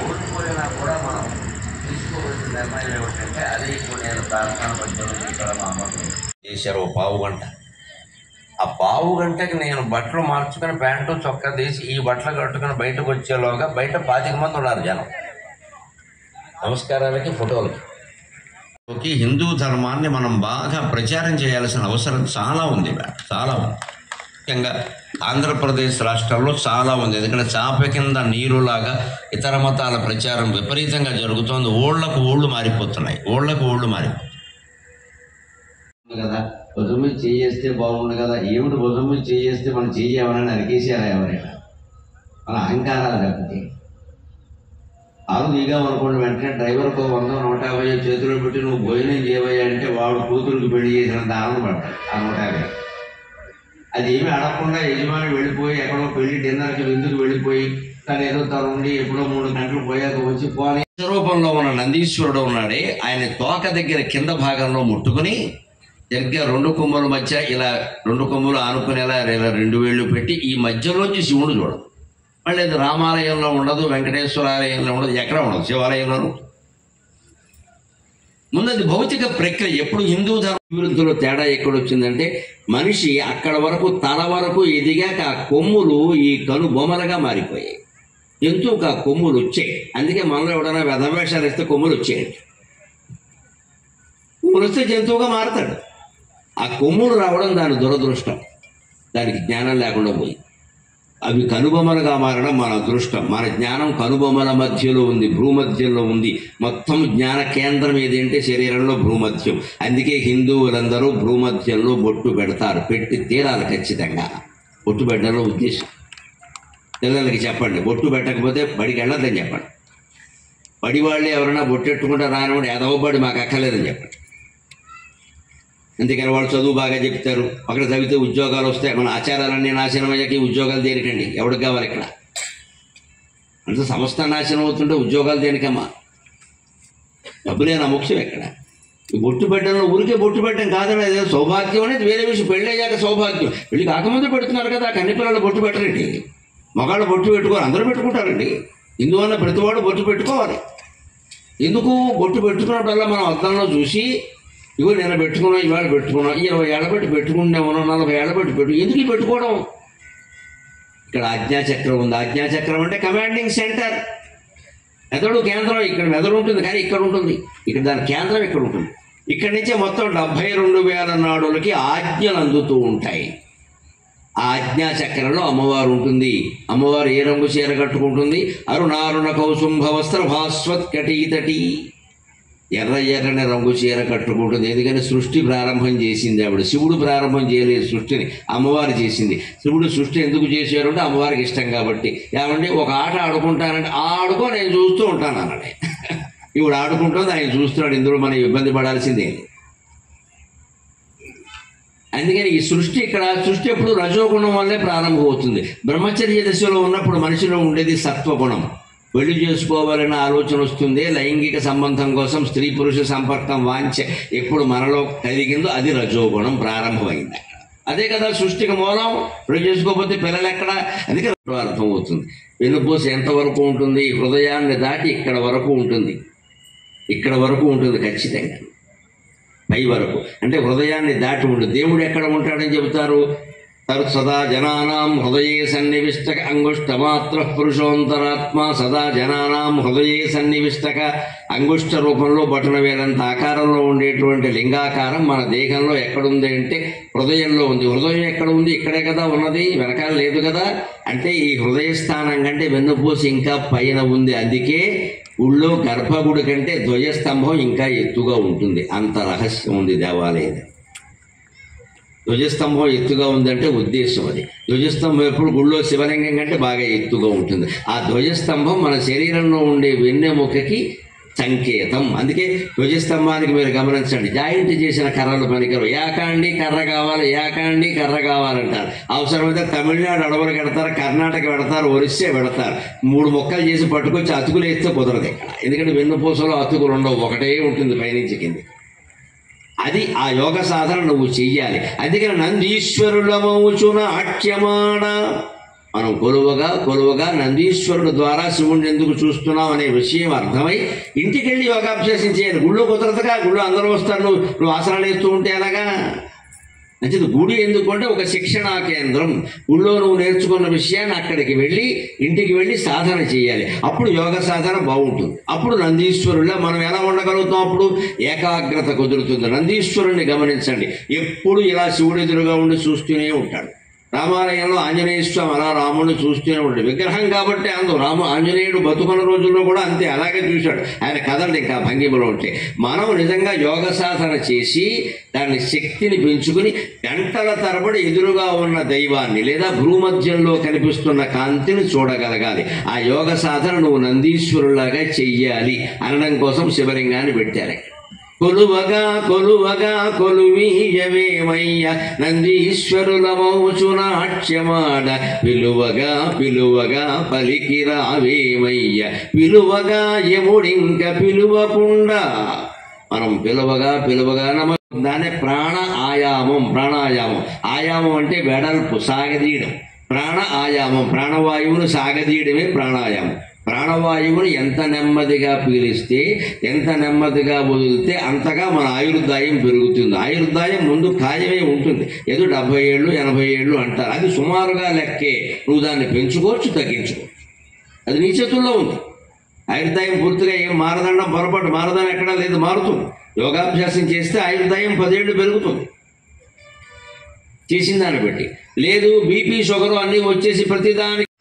ఓడిపోయినా కూడా మనం తీసుకోవాల్సిన నిర్ణయం ఏమిటంటే అది ఇప్పుడు నేను ప్రార్థన పద్యంలో ఇక్కడ మా అమ్మకు చేశారు ఓ పావు గంట. ఆ పావు గంటకి నేను బట్టలు మార్చుకొని ప్యాంటు చొక్కా తీసి ఈ బట్టలు కట్టుకుని బయటకు వచ్చేలోగా బయట 25 మంది ఉన్నారు జనం. నమస్కారాలకి ఫోటోలకి. హిందూ ధర్మాన్ని మనం బాగా ప్రచారం చేయాల్సిన అవసరం చాలా ఉంది, చాలా ఉంది. ముఖ్యంగా ఆంధ్రప్రదేశ్ రాష్ట్రంలో చాలా ఉంది. ఎందుకంటే చాప కింద నీరులాగా ఇతర మతాల ప్రచారం విపరీతంగా జరుగుతోంది. ఓళ్లకు ఓళ్ళు మారిపోతున్నాయి కదా. భుజం మీద చేయేస్తే బాగుండు కదా. ఏమిటి భుజం మీద చేయేస్తే మనం చెయ్యమని అరికేసారా ఎవరైనా? మన అహంకారాలు తప్పితే దిగాం అనుకోండి, వెంటనే డ్రైవర్కు 100-150 చేతులు పెట్టి నువ్వు భోజనం చేయవయ్యా అంటే వాడు కూతురికి పెళ్లి చేసినంత ఆనందపడతాడు ఆ 150. అది ఏమి అడగకుండా యజమాని వెళ్ళిపోయి ఎక్కడో పెళ్లి డిన్నర్కి ఎందుకు వెళ్ళిపోయి తను ఏదో తను ఉండి ఎప్పుడో 3 గంటలు పోయాక వచ్చి పోనీ రూపంలో ఉన్న నందీశ్వరుడు ఉన్నాడే, ఆయన తోక దగ్గర కింద భాగంలో ముట్టుకుని సరిగ్గా 2 కొమ్ముల మధ్య ఇలా 2 కొమ్ములు ఆనుకునేలా ఇలా 2 వేళ్ళు పెట్టి ఈ మధ్యలోంచి శివుడు చూడదు. మళ్ళీ అది రామాలయంలో ఉండదు, వెంకటేశ్వరాలయంలో ఉండదు, ఎక్కడ ఉండదు, శివాలయంలోనూ. ముందు అది భౌతిక ప్రక్రియ. ఎప్పుడు హిందూ ధర్మ అభివృద్ధిలో తేడా ఎక్కడొచ్చిందంటే మనిషి అక్కడ వరకు తల వరకు ఎదిగాక ఆ కొమ్ములు ఈ కను బొమ్మలుగా మారిపోయాయి. జంతువుకు ఆ కొమ్ములు వచ్చాయి. అందుకే మనలో ఎవడైనా వెధవేషాలు ఇస్తే కొమ్ములు వచ్చాయండి. కొమ్ములు వస్తే జంతువుగా మారతాడు. ఆ కొమ్ములు రావడం దాని దురదృష్టం, దానికి జ్ఞానం లేకుండా పోయి అవి కనుబొమ్మలుగా మారడం మన అదృష్టం. మన జ్ఞానం కనుబొమ్మల మధ్యలో ఉంది, భూమధ్యంలో ఉంది. మొత్తం జ్ఞాన కేంద్రం ఏదంటే శరీరంలో భూమధ్యం. అందుకే హిందువులందరూ భూమధ్యంలో బొట్టు పెడతారు, పెట్టి తీరాలి ఖచ్చితంగా. బొట్టు పెట్టడంలో ఉద్దేశం. పిల్లలకి చెప్పండి, బొట్టు పెట్టకపోతే బడికి వెళ్ళొద్దని చెప్పండి. బడి వాళ్ళే ఎవరైనా బొట్టెట్టుకుంటే రానివాడు ఎదవబడి మాకు అక్కర్లేదని చెప్పండి. అందుకని వాళ్ళు చదువు బాగా చెప్తారు, అక్కడ చదివితే ఉద్యోగాలు వస్తాయి. మన ఆచారాలన్నీ నాశనం అయ్యాక ఉద్యోగాలు దేనికండి? ఎవరికి కావాలి ఇక్కడ? అంటే సంస్థ నాశనం అవుతుంటే ఉద్యోగాలు దేనికమ్మా? డబ్బులేనా ముఖ్యం ఎక్కడ? బొట్టు పెట్టడంలో ఊరికే బొట్టు పెట్టడం కాదండి, అదే సౌభాగ్యం అనేది వేరే విషయం. పెళ్ళి అయ్యాక సౌభాగ్యం. పెళ్ళి కాకముందు పెడుతున్నారు కదా. కన్ని పిల్లలు బొట్టు పెట్టరండి, మగాళ్ళు బొట్టు పెట్టుకోవాలి, అందరూ పెట్టుకుంటారండి. ఇందువల్ల ప్రతివాడు బొట్టు పెట్టుకోవాలి. ఎందుకు? బొట్టు పెట్టుకున్నప్పుడల్లా మనం అద్దంలో చూసి ఇగో నేను పెట్టుకున్నాం, ఇవాళ పెట్టుకున్నాం, 20 ఏళ్ళ బట్టి పెట్టుకుంటాము, 40 ఏళ్ళ బట్టి ఎందుకు పెట్టుకోవడం? ఇక్కడ ఆజ్ఞాచక్రం ఉంది. ఆజ్ఞాచక్రం అంటే కమాండింగ్ సెంటర్, మెదడు కేంద్రం. ఇక్కడ మెదడు ఉంటుంది కానీ ఇక్కడ ఉంటుంది, ఇక్కడ దాని కేంద్రం ఇక్కడ ఉంటుంది. ఇక్కడి నుంచే మొత్తం 72,000 నాడులకి ఆజ్ఞలు అందుతూ ఉంటాయి. ఆ ఆజ్ఞాచక్రంలో అమ్మవారు ఉంటుంది. అమ్మవారు ఏ రంగు చీర కట్టుకుంటుంది? అరుణారుణ కౌసుంభ వస్త్ర భాస్వత్ కటీతటి, ఎర్రని రంగు చీర కట్టుకుంటుంది. ఎందుకని సృష్టి ప్రారంభం చేసింది ఆవిడ. శివుడు ప్రారంభం చేయలేదు సృష్టిని, అమ్మవారు చేసింది. శివుడు సృష్టి ఎందుకు చేశారు అంటే అమ్మవారికి ఇష్టం కాబట్టి. ఏమంటే ఒక ఆట ఆడుకుంటానంటే ఆడుకో, నేను చూస్తూ ఉంటాను అన్నాడే. ఇప్పుడు ఆడుకుంటుంది, ఆయన చూస్తున్నాడు. ఇందులో మనం ఇబ్బంది పడాల్సిందే. అందుకని ఈ సృష్టి సృష్టి ఎప్పుడు రజోగుణం వల్లే ప్రారంభమవుతుంది. బ్రహ్మచర్య దశలో ఉన్నప్పుడు మనిషిలో ఉండేది సత్వగుణం. పెళ్లి చేసుకోవాలన్న ఆలోచన వస్తుంది. లైంగిక సంబంధం కోసం స్త్రీ పురుష సంపర్కం వాంఛ ఎప్పుడు మనలో కలిగిందో అది రజోగుణం ప్రారంభమైంది. అదే కదా సృష్టికి మూలం. పెళ్లి చేసుకోకపోతే పిల్లలు ఎక్కడ? అందుకే అర్థమవుతుంది. వెన్నుపూస ఎంతవరకు ఉంటుంది? హృదయాన్ని దాటి ఇక్కడ వరకు ఉంటుంది. ఇక్కడ వరకు ఉంటుంది ఖచ్చితంగా, పై వరకు. అంటే హృదయాన్ని దాటి ఉంటుంది. దేవుడు ఎక్కడ ఉంటాడని చెబుతారు? సదా జనానాం హృదయే సన్నివిష్టక అంగుష్టమాత్ర పురుషోంతరాత్మ. సదా జనానాం హృదయే సన్నివిష్టక. అంగుష్ట రూపంలో బటన వేలంత ఆకారంలో ఉండేటువంటి లింగాకారం మన దేహంలో ఎక్కడుంది అంటే హృదయంలో ఉంది. హృదయం ఎక్కడ ఉంది? ఇక్కడే కదా ఉన్నది, వెనకాల లేదు కదా. అంటే ఈ హృదయ స్థానం కంటే వెన్నుపూస ఇంకా పైన ఉంది. అందుకే ఊళ్ళో గర్భగుడి కంటే ధ్వజస్తంభం ఇంకా ఎత్తుగా ఉంటుంది. అంత రహస్యం ఉంది దేవాలయం. ధ్వజస్తంభం ఎత్తుగా ఉందంటే ఉద్దేశం అది. ధ్వజస్తంభం ఎప్పుడు గుళ్ళో శివలింగం కంటే బాగా ఎత్తుగా ఉంటుంది. ఆ ధ్వజస్తంభం మన శరీరంలో ఉండే వెన్నెముకకి సంకేతం. అందుకే ధ్వజస్తంభానికి మీరు గమనించండి, జాయింట్ చేసిన కర్రలు పనికరు. ఏకాండి కర్ర కావాలి, ఏకాండి కర్ర కావాలంటారు. అవసరమైతే తమిళనాడు అడవులు పెడతారు, కర్ణాటక పెడతారు, ఒరిస్సా పెడతారు. 3 ముక్కలు చేసి పట్టుకొచ్చి అతుకులు వేస్తే కుదరదు ఇక్కడ. ఎందుకంటే వెన్నుపూసలో అతుకులు ఉండవు, ఒకటే ఉంటుంది పైనుంచి కింది. అది ఆ యోగ సాధన నువ్వు చెయ్యాలి. అందుకని నందీశ్వరుల మౌచున ఆట్యమాడ మనం కొలువగా నందీశ్వరుడు ద్వారా శివుణ్ణి ఎందుకు చూస్తున్నాం అనే విషయం అర్థమై ఇంటికి వెళ్ళి యోగాభ్యాసం చేయాలి. గుళ్ళో కుదరదుగా, గుళ్ళో అందరూ వస్తారు, నువ్వు ఆసనాలు వేస్తూ ఉంటే అలాగా. మంచిది. గుడి ఎందుకంటే ఒక శిక్షణా కేంద్రం. గుళ్ళో నువ్వు నేర్చుకున్న విషయాన్ని అక్కడికి వెళ్ళి ఇంటికి వెళ్ళి సాధన చేయాలి. అప్పుడు యోగ సాధన బాగుంటుంది. అప్పుడు నందీశ్వరుల్లో మనం ఎలా ఉండగలుగుతాం? అప్పుడు ఏకాగ్రత కుదురుతుంది. నందీశ్వరుణ్ణి గమనించండి, ఎప్పుడు ఇలా శివుడు ఎదురుగా ఉండి చూస్తూనే ఉంటాడు. రామాలయంలో ఆంజనేయ స్వామి అలా రాముడిని చూస్తూనే ఉంటాడు. విగ్రహం కాబట్టి ఆంజనేయుడు బతుకున్న రోజుల్లో కూడా అంతే, అలాగే చూశాడు. ఆయన కదలడు ఇంకా భంగిమలో ఉంటే. మనం నిజంగా యోగ సాధన చేసి దాని శక్తిని పెంచుకుని గంటల తరబడి ఎదురుగా ఉన్న దైవాన్ని లేదా భూమధ్యంలో కనిపిస్తున్న కాంతిని చూడగలగాలి. ఆ యోగ సాధన నువ్వు నందీశ్వరులాగా చెయ్యాలి అనడం కోసం శివలింగాన్ని పెట్టారు. కొలువగా కొలువీయవేమయ్య నందీశ్వరుల మౌచునాట్యమాడ పిలువగా పలికిరావేమయ్య పిలువగా యముడింక పిలువకుండా. మనం పిలువగా దానే ప్రాణాయామం. ఆయామం అంటే వెడల్పు, సాగదీయడం. ఆయామం ప్రాణవాయువును సాగదీయడమే ప్రాణాయామం. ప్రాణవాయువుని ఎంత నెమ్మదిగా పీలిస్తే, ఎంత నెమ్మదిగా వదిలితే అంతగా మన ఆయుర్దాయం పెరుగుతుంది. ఆయుర్దాయం ముందు ఖాయమే ఉంటుంది. ఏదో 70 ఏళ్ళు 80 ఏళ్ళు అంటారు. అది సుమారుగా లెక్కే. నువ్వు దాన్ని పెంచుకోవచ్చు, తగ్గించుకోవచ్చు. అది నీ చేతుల్లో ఉంది. ఆయుర్దాయం పూర్తిగా ఏం మారదండం పొరపాటు. మారదని ఎక్కడా లేదు, మారుతుంది. యోగాభ్యాసం చేస్తే ఆయుర్దాయం 10 ఏళ్ళు పెరుగుతుంది చేసిన దాన్ని బట్టి. లేదు బీపీ షుగరు అన్నీ వచ్చేసి ప్రతిదానికి